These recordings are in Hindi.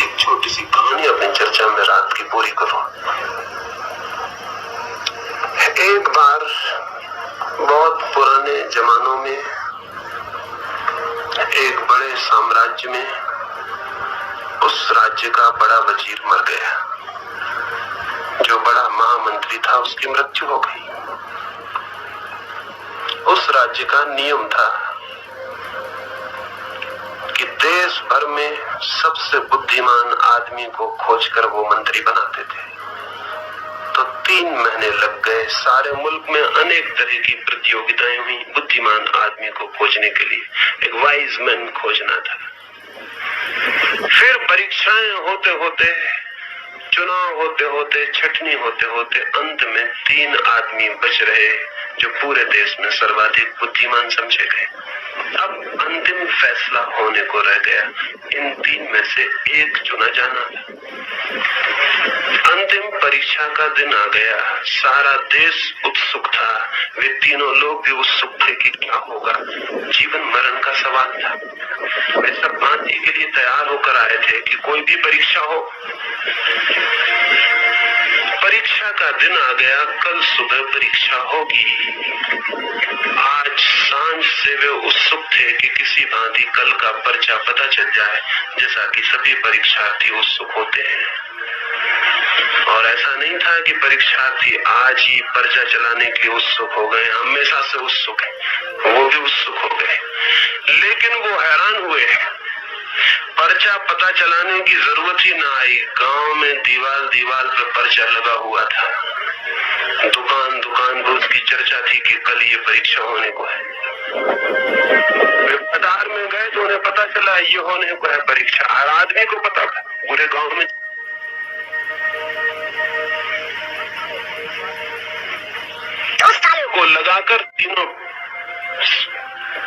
एक छोटी सी कहानी अपनी चर्चा में रात की पूरी करूं। एक बार बहुत पुराने जमानों में एक बड़े साम्राज्य में उस राज्य का बड़ा वजीर मर गया। जो बड़ा महामंत्री था उसकी मृत्यु हो गई। उस राज्य का नियम था कि देश भर में सबसे बुद्धिमान आदमी को खोजकर वो मंत्री बनाते थे। तो 3 महीने लग गए। सारे मुल्क में अनेक तरह की प्रतियोगिताएं हुई बुद्धिमान आदमी को खोजने के लिए। एक वाइज मैन खोजना था। फिर परीक्षाएं होते होते, चुनाव होते होते, छटनी होते होते अंत में 3 आदमी बच रहे जो पूरे देश में सर्वाधिक बुद्धिमान समझे गए। अब अंतिम फैसला होने को रह गया। इन 3 में से एक चुना जाना था। अंतिम परीक्षा का दिन आ गया। सारा देश उत्सुक था। वे तीनों लोग भी उत्सुक थे कि क्या होगा। जीवन मरण का सवाल था। वे सब भांति के लिए तैयार होकर आए थे कि कोई भी परीक्षा हो। परीक्षा का दिन आ गया। कल सुबह परीक्षा होगी। आज सांझ से वे उत्सुक थे कि किसी भांति कल का पर्चा पता चल जाए, जैसा कि सभी परीक्षार्थी उत्सुक होते हैं। और ऐसा नहीं था कि परीक्षार्थी आज ही पर्चा चलाने के लिए उत्सुक हो गए, हमेशा से उत्सुक है। वो भी उत्सुक हो गए, लेकिन वो हैरान हुए। पर्चा पता चलाने की जरूरत ही ना आई। गांव में दीवार दीवार पर पर्चा लगा हुआ था। दुकान दुकान पर उसकी चर्चा थी कि कल ये परीक्षा होने को है। वे बाजार में गए तो उन्हें पता चला ये होने को है परीक्षा। हर आदमी को पता था पूरे गांव में। को लगाकर तीनों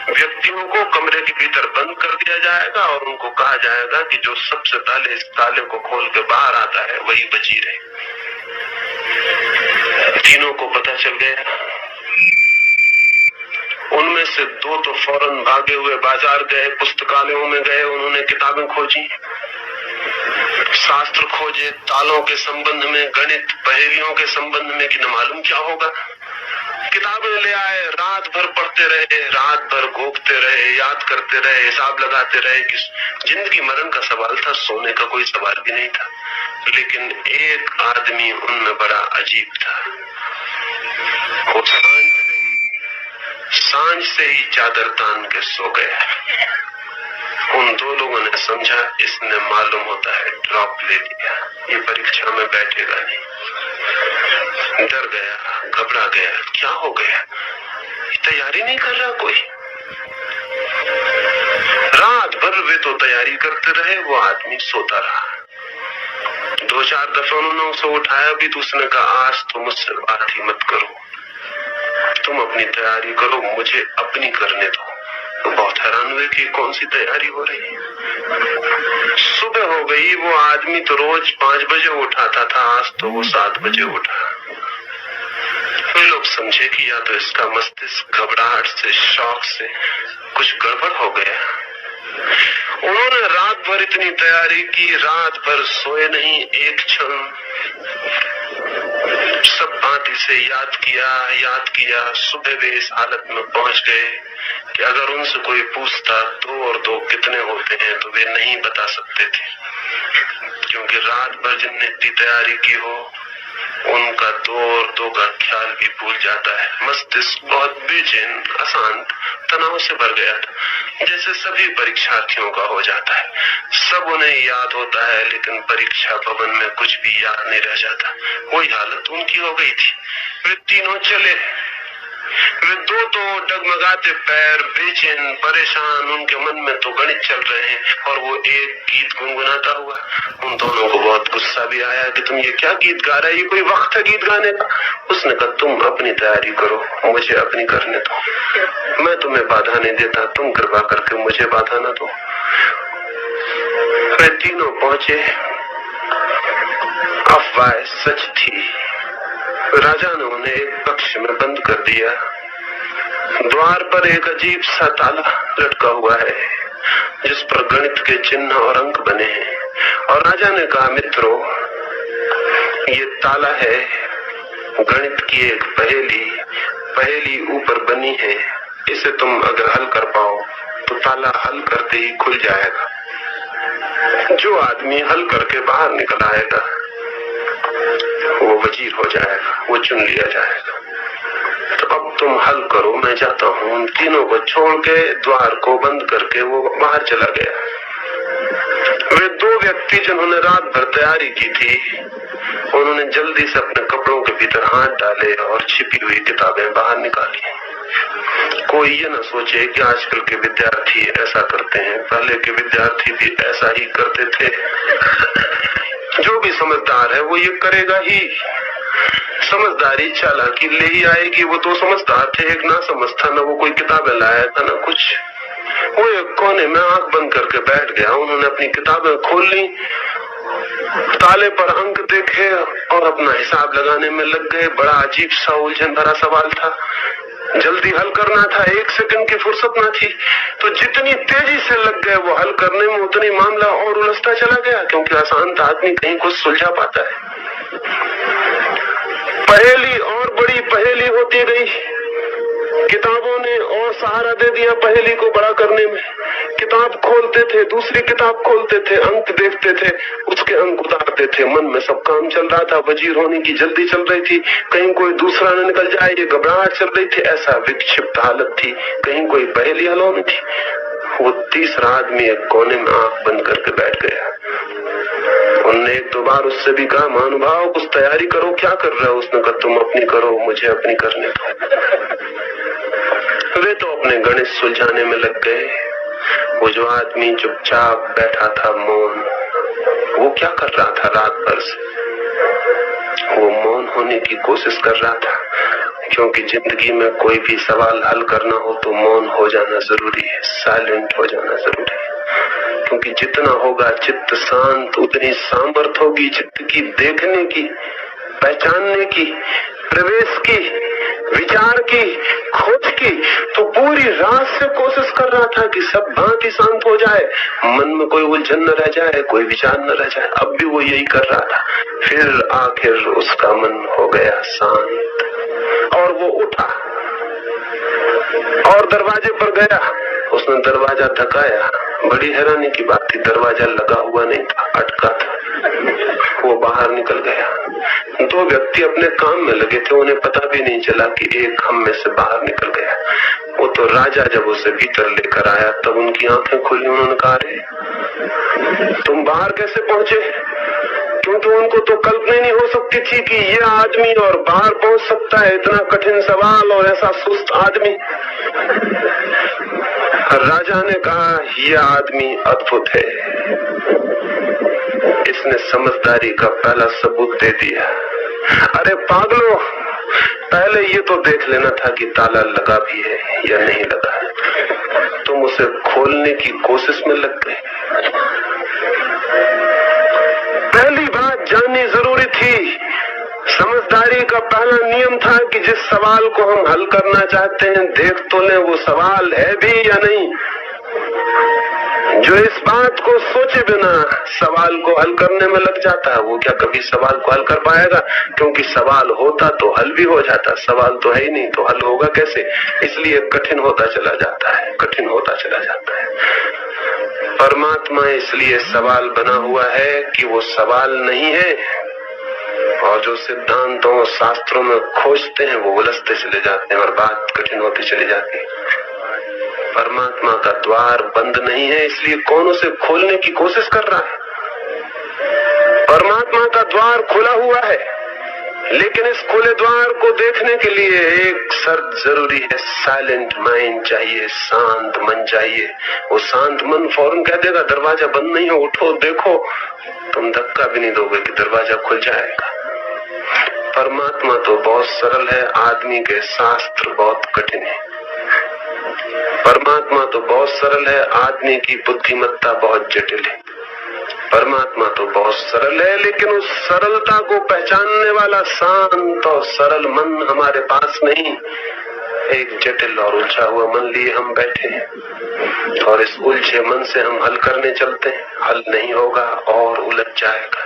व्यक्तियों को कमरे के भीतर बंद कर दिया जाएगा और उनको कहा जाएगा कि जो सबसे पहले इस ताले को खोल के बाहर आता है वही वजीर है। तीनों को पता चल गया। उनमें से 2 तो फौरन भागे हुए बाजार गए, पुस्तकालयों में गए। उन्होंने किताबें खोजी, शास्त्र खोजे, तालों के संबंध में, गणित पहेलियों के संबंध में कि न मालूम क्या होगा। किताबें ले आए, रात भर पढ़ते रहे, रात भर घोंकते रहे, याद करते रहे, हिसाब लगाते रहे कि जिंदगी मरण का सवाल था, सोने का कोई सवाल भी नहीं था। लेकिन एक आदमी उनमें बड़ा अजीब था। वो सांझ से ही चादर तान के सो गया। उन 2 लोगों ने समझा इसने मालूम होता है ड्रॉप ले लिया, ये परीक्षा में बैठेगा नहीं। डर गया, घबरा गया। क्या हो गया? तैयारी नहीं कर रहा कोई? रात भर वे तो तैयारी करते रहे, वो आदमी सोता रहा। 2-4 दफे उन्होंने उसे उठाया भी तो उसने कहा आज तो मुझसे बात ही मत करो, तुम अपनी तैयारी करो, मुझे अपनी करने दो। तो बहुत हैरान हुए कि कौन सी तैयारी हो रही है। सुबह हो गई। वो आदमी तो रोज 5 बजे उठाता था, आज तो वो 7 बजे उठा। वे लोग समझे कि या तो इसका मस्तिष्क घबराहट से, शौक से कुछ गड़बड़ हो गया। उन्होंने रात भर इतनी तैयारी की, रात भर सोए नहीं एक क्षण। सब भांति से याद किया। सुबह वे इस हालत में पहुंच गए कि अगर उनसे कोई पूछता 2 और 2 कितने होते हैं तो वे नहीं बता सकते थे, क्योंकि रात भर जिनने इतनी तैयारी की हो उनका 2 और 2 का ख्याल भी भूल जाता है। मस्तिष्क बहुत बेचैन, अशांत, तनाव से भर गया था, जैसे सभी परीक्षार्थियों का हो जाता है। सब उन्हें याद होता है, लेकिन परीक्षा भवन में कुछ भी याद नहीं रह जाता। वही हालत उनकी हो गई थी। वे तीनों चले। वे 2 तो डगमगाते पैर, बेचैन, परेशान। उनके मन में तो गणित चल रहे हैं और वो एक गीत गुनगुनाता हुआ। उन दोनों को बहुत गुस्सा भी आया कि तुम ये क्या गीत गा रहे, ये कोई वक्त है गीत गाने का? उसने कहा तुम अपनी तैयारी करो, मुझे अपनी करने दो। मैं तुम्हें बाधा नहीं देता, तुम कृपा करके मुझे बाधा न दो। वे तीनों पहुंचे। अफवाह सच थी। राजा ने उन्हें एक कक्ष में बंद कर दिया। द्वार पर एक अजीब सा ताला लटका हुआ है, जिस पर गणित के चिन्ह और अंक बने हैं, और राजा ने कहा, मित्रों, ये ताला है गणित की एक पहेली ऊपर बनी है, इसे तुम अगर हल कर पाओ तो ताला हल करते ही खुल जाएगा। जो आदमी हल करके बाहर निकल आएगा वो वजीर हो जाएगा, वो चुन लिया जाएगा। तो अब तुम हल करो, मैं जाता हूँ। उन तीनों को छोड़ के द्वार को बंद करके वो बाहर चला गया। वे दो व्यक्ति जिन्होंने रात भर तैयारी की थी, उन्होंने जल्दी से अपने कपड़ों के भीतर हाथ डाले और छिपी हुई किताबें बाहर निकाली। कोई ये न सोचे कि आजकल के विद्यार्थी ऐसा करते हैं, पहले के विद्यार्थी भी ऐसा ही करते थे। जो भी समझदार है वो ये करेगा ही। समझदारी चालाकी ले ही आएगी। वो तो समझदार थे, एक ना समझ था, ना वो कोई किताबें लाया था ना कुछ। वो एक कोने में आंख बंद करके बैठ गया। उन्होंने अपनी किताबें खोल ली, ताले पर अंक देखे और अपना हिसाब लगाने में लग गए। बड़ा अजीब सा उलझन भरा सवाल था, जल्दी हल करना था, 1 सेकंड की फुर्सत ना थी। तो जितनी तेजी से लग गए वो हल करने में, उतनी मामला और उलझता चला गया, क्योंकि अशांत आदमी कहीं कुछ सुलझा पाता है। पहेली और बड़ी पहेली होती गई। किताबों ने और सहारा दे दिया पहेली को बड़ा करने में। किताब खोलते थे, दूसरी किताब खोलते थे, अंक देखते थे, उसके अंक उतारते थे। मन में सब काम चल रहा था। वजीर होने की जल्दी चल रही थी, कहीं कोई दूसरा न निकल जाए, ये घबराहट चल रही थी। ऐसा विक्षिप्त हालत थी, कहीं कोई पहेली हल होनी थी। वो तीसरा आदमी एक कोने में आंख बंद करके बैठ गया। उनने 1-2 बार उससे भी कहा, महानुभाव कुछ तैयारी करो, क्या कर रहे हो? उसने कहा, तुम अपनी करो, मुझे अपनी करने दो। वे तो अपने गणित सुलझाने में लग गए। वो जो आदमी चुपचाप बैठा था, मौन, वो क्या कर रहा था रात भर से? वो मौन होने की कोशिश कर रहा था, क्योंकि जिंदगी में कोई भी सवाल हल करना हो तो मौन हो जाना जरूरी है, साइलेंट हो जाना जरूरी है। क्योंकि जितना होगा चित्त शांत, उतनी सामर्थ्य होगी चित्त की देखने की, पहचानने की, प्रवेश की, विचार की, खोज की। तो पूरी रात से कोशिश कर रहा था कि सब भांति शांत हो जाए, मन में कोई उलझन न रह जाए, कोई विचार न रह जाए। अब भी वो यही कर रहा था। फिर आखिर उसका मन हो गया शांत और वो उठा और दरवाजे पर गया। उसने दरवाजा धकाया। बड़ी हैरानी की बात थी, दरवाजा लगा हुआ नहीं था, अटका था। वो बाहर निकल गया। 2 व्यक्ति अपने काम में लगे थे, उन्हें पता भी नहीं चला कि एक हम में से बाहर निकल गया। वो तो राजा जब उसे भीतर लेकर आया तब उनकी आंखें खुली। उन्होंने कहा, अरे तुम बाहर कैसे पहुंचे? क्योंकि उनको तो कल्पना नहीं हो सकती थी कि ये आदमी और बाहर पहुंच सकता है। इतना कठिन सवाल और ऐसा सुस्त आदमी। राजा ने कहा, यह आदमी अद्भुत है, इसने समझदारी का पहला सबूत दे दिया। अरे पागलों, पहले ये तो देख लेना था कि ताला लगा भी है या नहीं लगा। तुम उसे खोलने की कोशिश में लग गए। पहली बात जाननी जरूरी थी। समझदारी का पहला नियम था कि जिस सवाल को हम हल करना चाहते हैं, देख तो लें वो सवाल है भी या नहीं। जो इस बात को सोचे बिना सवाल को हल करने में लग जाता है, वो क्या कभी सवाल को हल कर पाएगा? क्योंकि सवाल होता तो हल भी हो जाता, सवाल तो है ही नहीं, तो हल होगा कैसे? इसलिए कठिन होता चला जाता है, कठिन होता चला जाता है। परमात्मा इसलिए सवाल बना हुआ है कि वो सवाल नहीं है, और जो सिद्धांतों और शास्त्रों में खोजते हैं वो उलझते चले जाते हैं और बात कठिन होती चली जाती है। परमात्मा का द्वार बंद नहीं है, इसलिए कौन उसे खोलने की कोशिश कर रहा है? परमात्मा का द्वार खुला हुआ है, लेकिन इस खुले द्वार को देखने के लिए एक शर्त जरूरी है, साइलेंट माइंड चाहिए, शांत मन चाहिए। वो शांत मन फौरन कह देगा दरवाजा बंद नहीं हो, उठो देखो। तुम धक्का भी नहीं दोगे कि दरवाजा खुल जाएगा। परमात्मा तो बहुत सरल है, आदमी के शास्त्र बहुत कठिन है। परमात्मा तो बहुत सरल है, आदमी की बुद्धिमत्ता बहुत जटिल है। परमात्मा तो बहुत सरल है, लेकिन उस सरलता को पहचानने वाला शांत और सरल मन हमारे पास नहीं। एक जटिल और उलझा हुआ मन लिए हम बैठे हैं और इस उलझे मन से हम हल करने चलते हैं, हल नहीं होगा और उलझ जाएगा।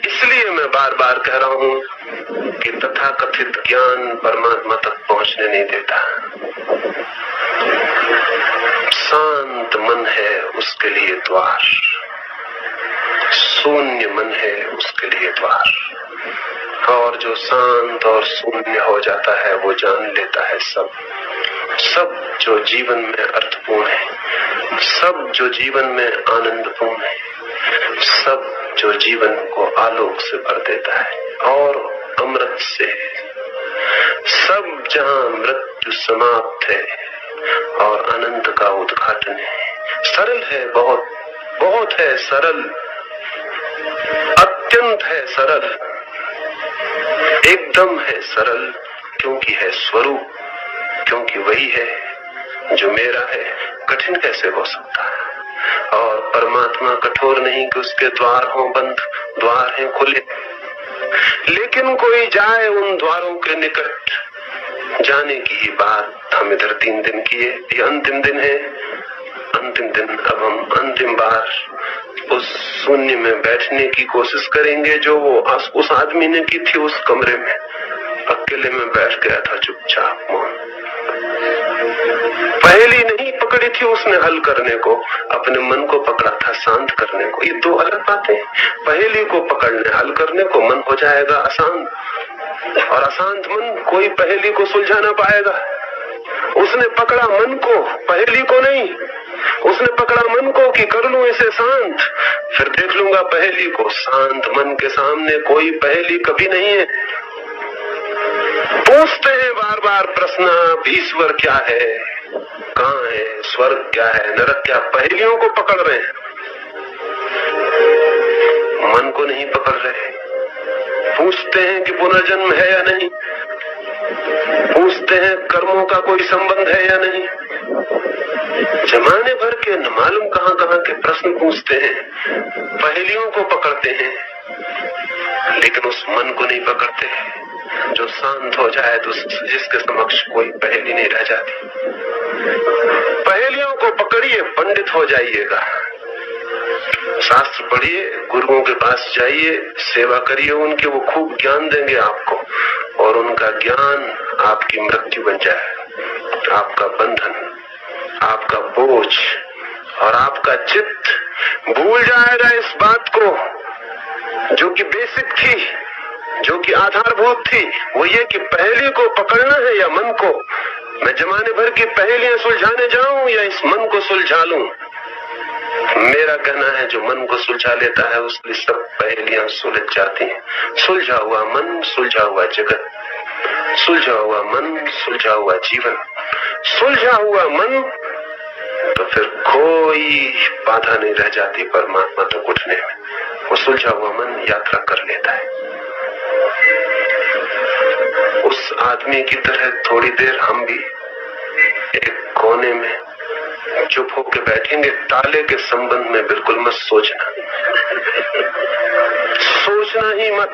इसलिए मैं बार बार कह रहा हूं कि तथाकथित ज्ञान परमात्मा तक पहुंचने नहीं देता। शांत मन है उसके लिए द्वार, शून्य मन है उसके लिए द्वार, और जो शांत और शून्य हो जाता है वो जान लेता है सब जो जीवन में अर्थपूर्ण है, सब जो जीवन में आनंदपूर्ण है, सब जो जीवन को आलोक से भर देता है और अमृत से, सब जहां मृत्यु समाप्त है और अनंत का उद्घाटन है। सरल है, बहुत बहुत है सरल, अत्यंत है सरल, एकदम है सरल, क्योंकि है स्वरूप, क्योंकि वही है जो मेरा है। कठिन कैसे हो सकता है? और परमात्मा कठोर नहीं कि उसके द्वार हो बंद, द्वार हैं खुले, लेकिन कोई जाए उन द्वारों के निकट। जाने की ही बात हम इधर 3 दिन किए, ये अंतिम दिन है, अंतिम दिन। अब हम अंतिम बार उस शून्य में बैठने की कोशिश करेंगे जो वो उस आदमी ने की थी। उस कमरे में अकेले में बैठ गया था चुपचाप मौन। पहेली नहीं पकड़ी थी उसने हल करने को, अपने मन को पकड़ा था शांत करने को। ये 2 अलग बातें। पहेली को पकड़ने हल करने को मन हो जाएगा अशांत, और अशांत मन कोई पहेली को सुलझा ना पाएगा। उसने पकड़ा मन को, पहेली को नहीं। उसने पकड़ा मन को कि कर लूं इसे शांत, फिर देख लूंगा पहेली को। शांत मन के सामने कोई पहेली कभी नहीं है। पूछते हैं बार बार प्रश्न, ईश्वर क्या है, कहाँ है, स्वर्ग क्या है, नरक क्या? पहेलियों को पकड़ रहे हैं, मन को नहीं पकड़ रहे। पूछते हैं कि पुनर्जन्म है या नहीं, पूछते हैं कर्मों का कोई संबंध है या नहीं। जमाने भर के न मालूम कहां कहां के प्रश्न पूछते हैं, पहेलियों को पकड़ते हैं, लेकिन उस मन को नहीं पकड़ते जो शांत हो जाए तो जिसके समक्ष कोई पहेली नहीं रह जाती। पहेलियों को पकड़िए, पंडित हो जाइएगा। शास्त्र पढ़िए, गुरुओं के पास जाइए, सेवा करिए उनके, वो खूब ज्ञान देंगे आपको, और उनका ज्ञान आपकी मृत्यु बन जाए, आपका बंधन, आपका बोझ, और आपका चित्त भूल जाएगा इस बात को जो कि बेसिक थी, जो कि आधारभूत थी। वो ये कि पहेली को पकड़ना है या मन को। मैं जमाने भर की पहेलियां सुलझाने जाऊं या इस मन को सुलझा लूं? मेरा कहना है जो मन को सुलझा लेता है उसकी सब पहेलियां सुलझ जाती हैं। सुलझा हुआ मन, सुलझा हुआ जगत, सुलझा हुआ मन, सुलझा हुआ जीवन, सुलझा हुआ मन, तो फिर कोई बाधा नहीं रह जाती परमात्मा तक उठने में। वो सुलझा हुआ मन यात्रा कर लेता है। उस आदमी की तरह थोड़ी देर हम भी एक कोने में चुप होकर बैठेंगे। ताले के संबंध में बिल्कुल मत सोचना, सोचना ही मत,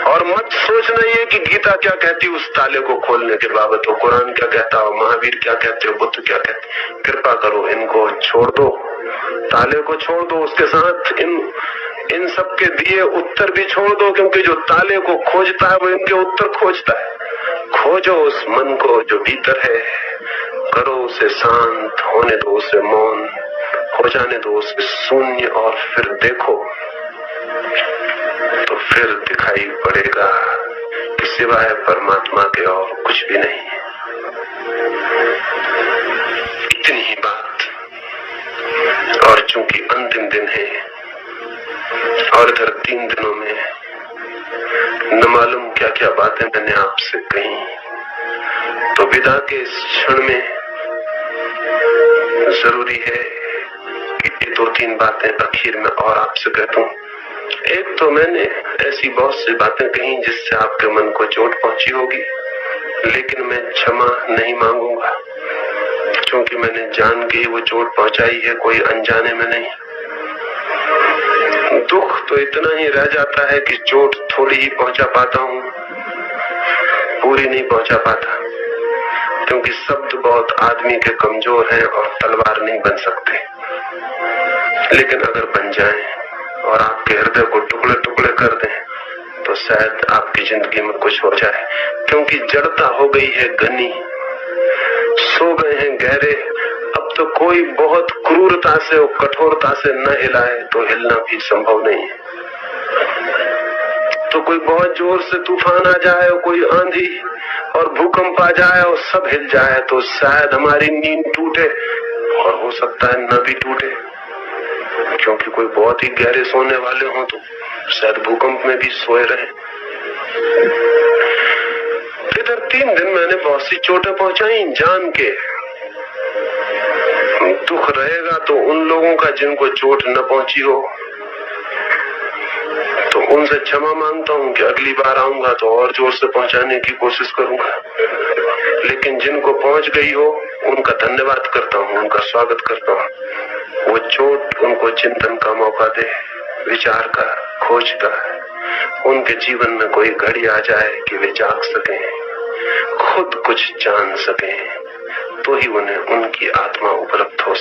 और मत सोचना ये कि गीता क्या कहती उस ताले को खोलने के बाबत, हो कुरान क्या कहता हो, महावीर क्या कहते हो, बुद्ध क्या कहते। कृपा करो इनको छोड़ दो, ताले को छोड़ दो, उसके साथ इन सब के दिए उत्तर भी छोड़ दो, क्योंकि जो ताले को खोजता है वो इनके उत्तर खोजता है। खोजो उस मन को जो भीतर है, करो उसे शांत होने दो, उसे मौन हो जाने दो, उसे शून्य, और फिर देखो तो फिर दिखाई पड़ेगा कि सिवाय परमात्मा के और कुछ भी नहीं है। इतनी ही बात। और चूंकि अंतिम दिन है और इधर 3 दिनों में न मालूम क्या क्या बातें मैंने आपसे कही, तो विदा के इस क्षण में जरूरी है कि 2-3 बातें आखिर में और आपसे कह दूं। एक तो मैंने ऐसी बहुत सी बातें कही जिससे आपके मन को चोट पहुंची होगी, लेकिन मैं क्षमा नहीं मांगूंगा, क्योंकि मैंने जान के ही वो चोट पहुंचाई है, कोई अनजाने में नहीं। दुख तो इतना ही रह जाता है कि चोट थोड़ी ही पहुंचा पाता हूं, पूरी नहीं पहुंचा पाता। क्योंकि शब्द बहुत आदमी के कमजोर हैं और तलवार नहीं बन सकते, लेकिन अगर बन जाएं और आपके हृदय को टुकड़े टुकड़े कर दें तो शायद आपकी जिंदगी में कुछ हो जाए। क्योंकि जड़ता हो गई है घनी, सो गए हैं गहरे, अब तो कोई बहुत क्रूरता से और कठोरता से न हिलाए तो हिलना भी संभव नहीं है। तो कोई बहुत जोर से तूफान आ जाए और कोई आंधी और भूकंप आ जाए और सब हिल जाए तो शायद हमारी नींद टूटे, और हो सकता है न भी टूटे, क्योंकि कोई बहुत ही गहरे सोने वाले हों तो शायद भूकंप में भी सोए रहे। इधर 3 दिन मैंने बहुत सी चोटें पहुंचाई जान के। दुख रहेगा तो उन लोगों का जिनको चोट न पहुंची हो, तो उनसे क्षमा मांगता हूं कि अगली बार आऊंगा तो और जोर से पहुंचाने की कोशिश करूंगा। लेकिन जिनको पहुंच गई हो उनका धन्यवाद करता हूं, उनका स्वागत करता हूं। वो चोट उनको चिंतन का मौका दे, विचार का, खोज का। उनके जीवन में कोई घड़ी आ जाए कि वे जाग सकें, खुद कुछ जान सकें, तो ही उन्हें उनकी आत्मा उपलब्ध हो